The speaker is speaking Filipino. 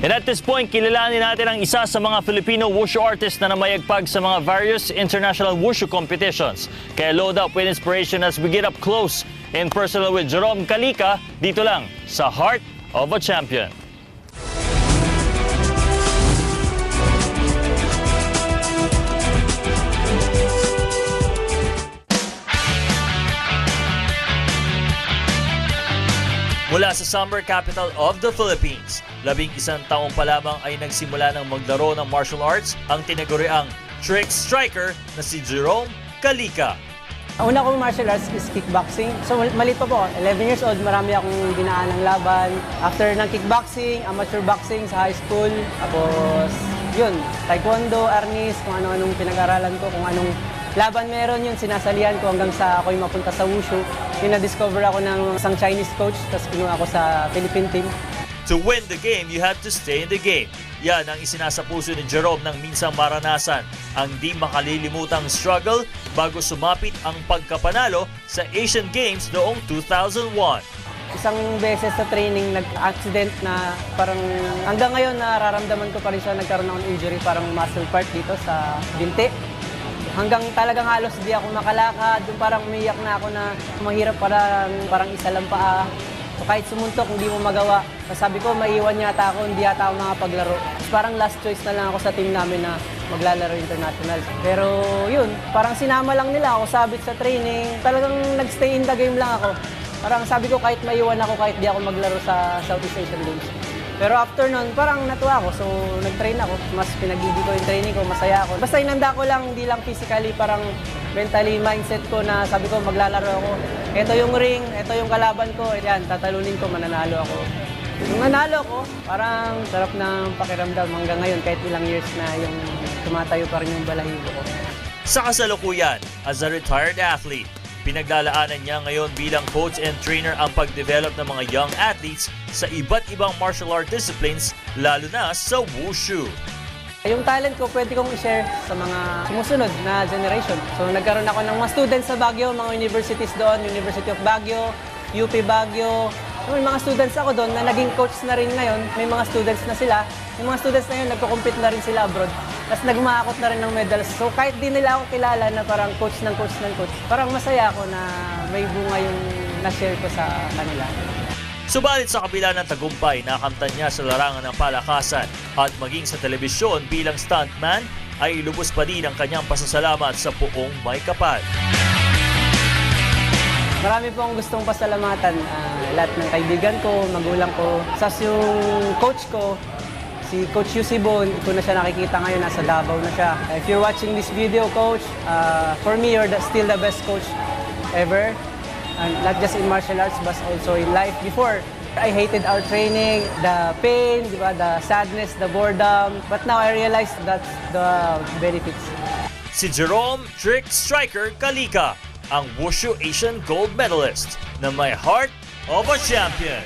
And at this point, kilalanin natin ang isa sa mga Filipino wushu artists na namayagpag sa mga various international wushu competitions. Kaya load up with inspiration as we get up close and personal with Jerome Calica dito lang sa Heart of a Champion. Mula sa summer capital of the Philippines, 11 taong pa lamang ay nagsimula ng maglaro ng martial arts ang tinaguriang trick striker na si Jerome Calica. Ang una kong martial arts is kickboxing. So maliit pa po, 11 years old, marami akong dinaan ng laban. After ng kickboxing, amateur boxing sa high school. Tapos yun, taekwondo, arnis, kung ano-anong pinag-aralan ko, kung anong laban meron yun, sinasalihan ko hanggang sa ako'y mapunta sa wushu. Yung na-discover ako ng isang Chinese coach, tapos kinuha ako sa Philippine team. To win the game, you have to stay in the game. Yan ang isinasapuso ni Jerome ng minsang maranasan, ang di makalilimutang struggle bago sumapit ang pagkapanalo sa Asian Games noong 2001. Isang beses sa training, nag-accident na parang hanggang ngayon nararamdaman ko pa rin siya, nagkaroon ako ng injury, parang muscle part dito sa binti. Hanggang talagang halos di ako makalakad, parang umiyak na ako na mahirap, parang isa lang paa. So kahit sumuntok, hindi mo magawa. Sabi ko, maiiwan yata ako, hindi yata ako makapaglaro. Parang last choice na lang ako sa team namin na maglalaro international. Pero yun, parang sinama lang nila ako, sabit sa training. Talagang nagstay in the game lang ako. Parang sabi ko, kahit maiwan ako, kahit di ako maglaro sa Southeast Asian Games. Pero after nun, parang natuwa ako. So, nag-train ako. Mas pinag-ibig ko yung training ko, masaya ako. Basta inanda ko lang, hindi lang physically, parang mentally, mindset ko na sabi ko, maglalaro ako. Ito yung ring, ito yung kalaban ko. Yan, tatalunin ko, mananalo ako. Nung nanalo ko, parang sarap ng pakiramdam hanggang ngayon, kahit ilang years na yung tumatayo pa rin yung balahibo ko. Sa kasalukuyan, as a retired athlete, pinaglalaanan niya ngayon bilang coach and trainer ang pag-develop ng mga young athletes sa iba't ibang martial art disciplines, lalo na sa wushu. Yung talent ko, pwede kong i-share sa mga sumusunod na generation. So nagkaroon ako ng mga students sa Baguio, mga universities doon, University of Baguio, UP Baguio. May mga students ako doon na naging coach na rin ngayon. May mga students na sila. Yung mga students na yun, nagko-compete na rin sila abroad. Tapos nagmaakot na rin ng medals. So kahit di nila ako kilala na parang coach ng coach ng coach, parang masaya ako na may bunga yung na-share ko sa kanila. Subalit sa kabila ng tagumpay, nakamtan niya sa larangan ng palakasan at maging sa telebisyon bilang stuntman, ay lubos pa din ang kanyang pasasalamat sa buong may kapal. Marami po akong gustong pasalamatan. Lahat ng kaibigan ko, magulang ko. Sas yung coach ko, si Coach Yusibon, ko na siya nakikita ngayon, nasa Davao na siya. If you're watching this video, Coach, for me, you're still the best coach ever. And not just in martial arts, but also in life. Before, I hated our training, the pain, diba, the sadness, the boredom. But now I realized that's the benefits. Si Jerome Trick Striker Calica, ang Wushu Asian Gold Medalist na may Heart of a Champion.